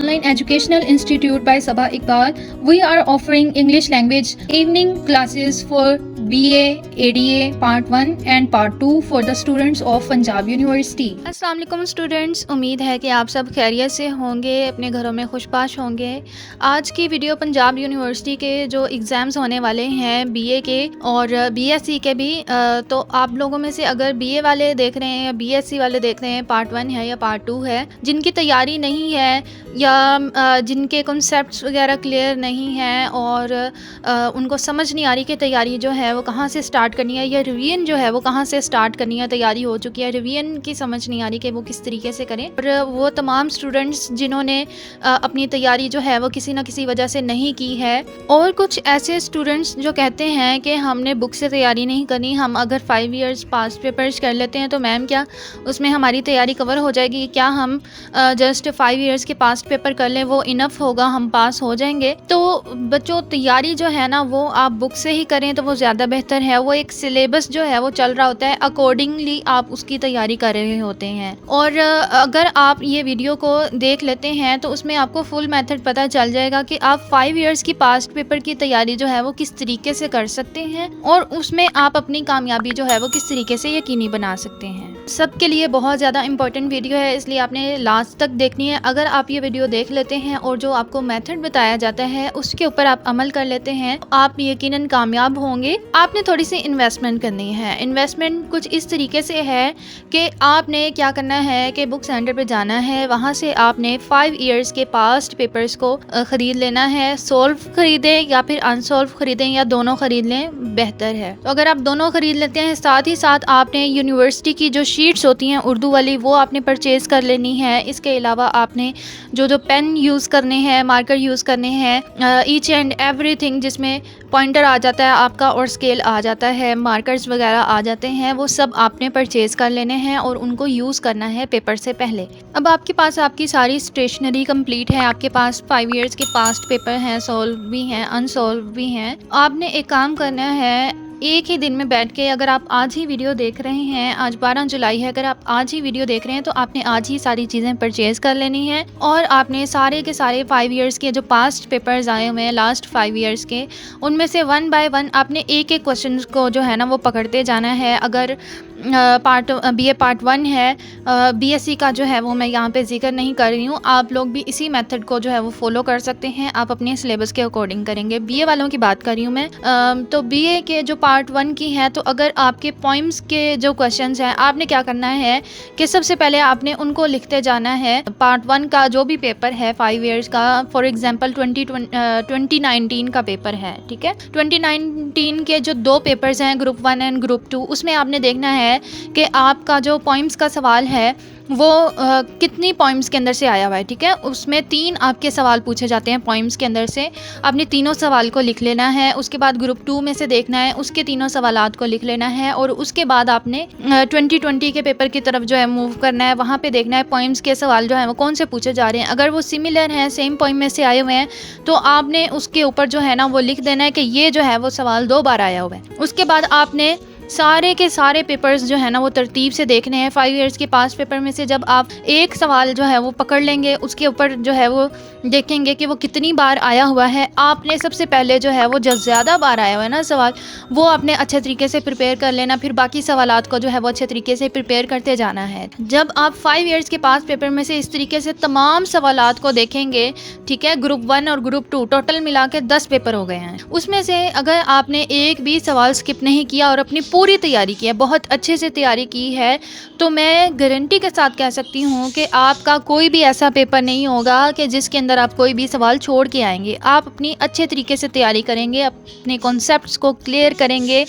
Online Educational Institute by Sabah Iqbal. We are offering English language evening classes for BA, ADA Part 1 and Part 2 for the students of Punjab University. अस्सलाम वालेकुम students, उम्मीद है कि आप सब खैरियत से होंगे, अपने घरों में खुशबाश होंगे। आज की वीडियो पंजाब यूनिवर्सिटी के जो एग्ज़ाम्स होने वाले हैं बीए के और बीएससी के भी, तो आप लोगों में से अगर बीए वाले देख रहे हैं या बीएससी वाले देख रहे हैं, पार्ट 1 है या पार्ट 2 है, जिनकी तैयारी नहीं है या जिनके कॉन्सेप्ट्स वगैरह क्लियर नहीं हैं और उनको समझ नहीं आ रही कि तैयारी जो है वो कहाँ से स्टार्ट करनी है या रिवीजन जो है वो कहाँ से स्टार्ट करनी है, तैयारी हो चुकी है, रिवीजन की समझ नहीं आ रही कि वो किस तरीके से करें। और वो तमाम स्टूडेंट्स जिन्होंने अपनी तैयारी जो है वो किसी ना किसी वजह से नहीं की है, और कुछ ऐसे स्टूडेंट्स जो कहते हैं कि हमने बुक से तैयारी नहीं करनी, हम अगर 5 इयर्स पास्ट पेपर्स कर लेते हैं तो मैम क्या उसमें हमारी तैयारी कवर हो जाएगी, क्या हम जस्ट 5 इयर्स के पास्ट पेपर कर लें वो इनफ होगा, हम पास हो जाएंगे। तो बच्चों तैयारी जो है ना वो आप बुक से ही करें तो वो ज़्यादा बेहतर है। वो एक सिलेबस जो है वो चल रहा होता है, अकॉर्डिंगली आप उसकी तैयारी कर रहे होते हैं। और अगर आप ये वीडियो को देख लेते हैं तो उसमें आपको फुल मेथड पता चल जाएगा कि आप 5 इयर्स की पास्ट पेपर की तैयारी जो है वो किस तरीके से कर सकते हैं और उसमें आप अपनी कामयाबी जो है वो किस तरीके से यकीनी बना सकते हैं। सबके लिए बहुत ज़्यादा इंपॉर्टेंट वीडियो है, इसलिए आपने लास्ट तक देखनी है। अगर आप ये वीडियो देख लेते हैं और जो आपको मेथड बताया जाता है उसके ऊपर आप अमल कर लेते हैं, आप यकीनन कामयाब होंगे। आपने थोड़ी सी इन्वेस्टमेंट करनी है। इन्वेस्टमेंट कुछ इस तरीके से है कि आपने क्या करना है कि बुक सेंटर पे जाना है, वहाँ से आपने 5 इयर्स के पास्ट पेपर्स को ख़रीद लेना है। सॉल्व ख़रीदें या फिर अनसॉल्व ख़रीदें या दोनों ख़रीद लें, बेहतर है। तो अगर आप दोनों ख़रीद लेते हैं, साथ ही साथ आपने यूनिवर्सिटी की जो शीट्स होती हैं उर्दू वाली वो आपने परचेज़ कर लेनी है। इसके अलावा आपने जो पेन यूज़ करने हैं, मार्कर यूज़ करने हैं, ईच एंड एवरीथिंग जिसमें पॉइंटर आ जाता है आपका और स्केल आ जाता है, मार्कर्स वगैरह आ जाते हैं, वो सब आपने परचेज़ कर लेने हैं और उनको यूज़ करना है पेपर से पहले। अब आपके पास आपकी सारी स्टेशनरी कंप्लीट है, आपके पास 5 इयर्स के पास्ट पेपर हैं, सॉल्व भी हैं, अनसॉल्व भी हैं। आपने एक काम करना है, एक ही दिन में बैठ के, अगर आप आज ही वीडियो देख रहे हैं, आज 12 जुलाई है, अगर आप आज ही वीडियो देख रहे हैं तो आपने आज ही सारी चीज़ें परचेज़ कर लेनी है और आपने सारे के सारे 5 इयर्स के जो पास्ट पेपर्स आए हुए हैं लास्ट 5 इयर्स के, उनमें से 1 बाय 1 आपने एक एक क्वेश्चन को जो है ना वो पकड़ते जाना है। अगर बीए पार्ट 1 है, बीएससी का जो है वो मैं यहाँ पे जिक्र नहीं कर रही हूँ, आप लोग भी इसी मेथड को जो है वो फॉलो कर सकते हैं। आप अपने सिलेबस के अकॉर्डिंग करेंगे। बीए वालों की बात कर रही हूँ मैं। तो बीए के जो पार्ट 1 की है, तो अगर आपके पोइम्स के जो क्वेश्चंस हैं, आपने क्या करना है कि सबसे पहले आपने उनको लिखते जाना है। पार्ट 1 का जो भी पेपर है 5 इयर्स का, फॉर एग्जांपल 2019 का पेपर है, ठीक है, 2019 के जो 2 पेपर्स हैं, ग्रुप 1 एंड ग्रुप 2, उसमें आपने देखना है कि आपका जो पोइम्स का सवाल है वो कितनी पोइम्स के अंदर से आया हुआ है, ठीक है। उसमें 3 आपके सवाल पूछे जाते हैं पोइम्स के अंदर से, आपने तीनों सवाल को लिख लेना है। उसके बाद ग्रुप 2 में से देखना है, उसके तीनों सवालात को लिख लेना है और उसके बाद आपने 2020 के पेपर की तरफ जो है मूव करना है। वहाँ पे देखना है पोइम्स के सवाल जो है वो कौन से पूछे जा रहे हैं। अगर वो सिमिलर हैं, सेम पोइम में से आए हुए हैं, तो आपने उसके ऊपर जो है ना वो लिख देना है कि ये जो है वो सवाल 2 बार आया हुआ है। उसके बाद आपने सारे के सारे पेपर्स जो है ना वो तरतीब से देखने हैं। 5 इयर्स के पास्ट पेपर में से जब आप एक सवाल जो है वो पकड़ लेंगे, उसके ऊपर जो है वो देखेंगे कि वो कितनी बार आया हुआ है। आपने सबसे पहले जो है वो जब ज़्यादा बार आया हुआ है ना सवाल, वो आपने अच्छे तरीके से प्रिपेयर कर लेना, फिर बाकी सवालात को जो है वो अच्छे तरीके से प्रिपेयर करते जाना है। जब आप 5 इयर्स के पास्ट पेपर में से इस तरीके से तमाम सवालात को देखेंगे, ठीक है, ग्रुप 1 और ग्रुप 2 टोटल मिला के 10 पेपर हो गए हैं। उसमें से अगर आपने एक भी सवाल स्किप नहीं किया और अपनी पूरी तैयारी की है, बहुत अच्छे से तैयारी की है, तो मैं गारंटी के साथ कह सकती हूँ कि आपका कोई भी ऐसा पेपर नहीं होगा कि जिसके अंदर आप कोई भी सवाल छोड़ के आएंगे। आप अपनी अच्छे तरीके से तैयारी करेंगे, अपने कॉन्सेप्ट्स को क्लियर करेंगे।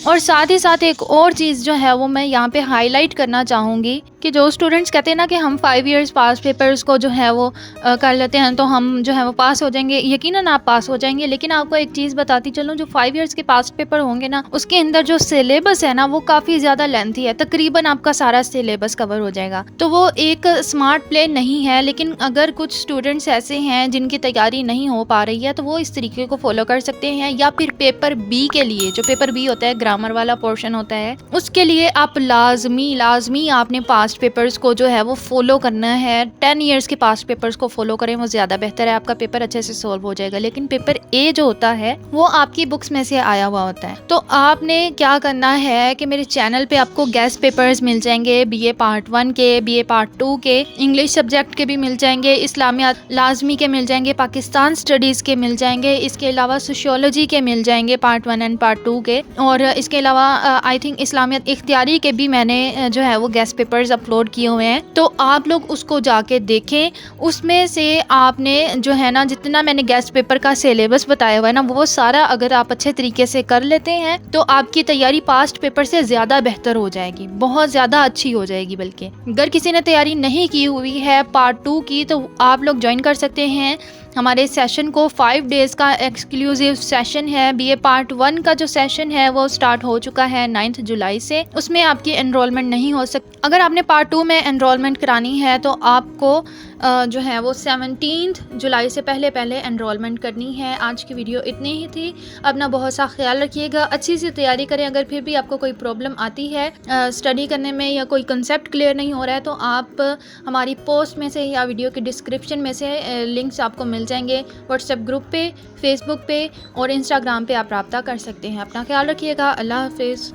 और साथ ही साथ एक और चीज़ जो है वो मैं यहाँ पे हाईलाइट करना चाहूँगी कि जो स्टूडेंट्स कहते हैं ना कि हम 5 इयर्स पास पेपर्स को जो है वो कर लेते हैं तो हम जो है वो पास हो जाएंगे, यकीनन आप पास हो जाएंगे। लेकिन आपको एक चीज़ बताती चलूँ, जो 5 इयर्स के पास पेपर होंगे ना, उसके अंदर जो सिलेबस है ना वो काफ़ी ज़्यादा लेंथी है, तकरीबन आपका सारा सिलेबस कवर हो जाएगा। तो वो एक स्मार्ट प्ले नहीं है, लेकिन अगर कुछ स्टूडेंट्स ऐसे हैं जिनकी तैयारी नहीं हो पा रही है तो वो इस तरीके को फॉलो कर सकते हैं। या फिर पेपर बी के लिए, जो पेपर बी होता है, ग्रामर वाला पोर्शन होता है, उसके लिए आप लाजमी आपने पास पास्ट पेपर्स को जो है वो फॉलो करना है, 10 ईयर्स के पास्ट पेपर्स को फॉलो करें, वो ज़्यादा बेहतर है, आपका पेपर अच्छे से सॉल्व हो जाएगा। लेकिन पेपर ए जो होता है वो आपकी बुक्स में से आया हुआ होता है। तो आपने क्या करना है कि मेरे चैनल पे आपको गेस्ट पेपर्स मिल जाएंगे, बीए पार्ट 1 के, बीए पार्ट 2 के, इंग्लिश सब्जेक्ट के भी मिल जाएंगे, इस्लामियात लाजमी के मिल जाएंगे, पाकिस्तान स्टडीज़ के मिल जाएंगे, इसके अलावा सोशियोलॉजी के मिल जाएंगे पार्ट 1 एंड पार्ट 2 के, और इसके अलावा आई थिंक इस्लामियात इख्तियारी के भी मैंने जो है वो गेस्ट पेपर्स अपलोड किए हुए हैं। तो आप लोग उसको जाके देखें, उसमें से आपने जो है ना जितना मैंने गेस्ट पेपर का सिलेबस बताया हुआ है ना वो सारा अगर आप अच्छे तरीके से कर लेते हैं तो आपकी तैयारी पास्ट पेपर से ज़्यादा बेहतर हो जाएगी, बहुत ज़्यादा अच्छी हो जाएगी। बल्कि अगर किसी ने तैयारी नहीं की हुई है पार्ट 2 की तो आप लोग ज्वाइन कर सकते हैं हमारे सेशन को। 5 डेज़ का एक्सक्लूसिव सेशन है। बीए पार्ट 1 का जो सेशन है वो स्टार्ट हो चुका है 9 जुलाई से, उसमें आपकी एनरोलमेंट नहीं हो सकती। अगर आपने पार्ट 2 में एनरोलमेंट करानी है तो आपको जो है वो 17 जुलाई से पहले एनरोलमेंट करनी है। आज की वीडियो इतनी ही थी। अपना बहुत सा ख्याल रखिएगा, अच्छी सी तैयारी करें। अगर फिर भी आपको कोई प्रॉब्लम आती है स्टडी करने में या कोई कंसेप्ट क्लियर नहीं हो रहा है तो आप हमारी पोस्ट में से या वीडियो के डिस्क्रिप्शन में से लिंक्स आपको मिल जाएंगे। व्हाट्सएप ग्रुप पे, फेसबुक पे और इंस्टाग्राम पे आप रब्ता कर सकते हैं। अपना ख्याल रखिएगा। अल्लाह हाफिज़।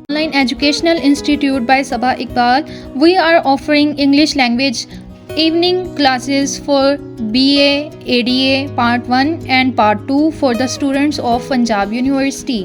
Online Educational Institute by Sabah Iqbal, we are offering English language evening classes for BA, ADA Part 1 and Part 2 for the students of Punjab University.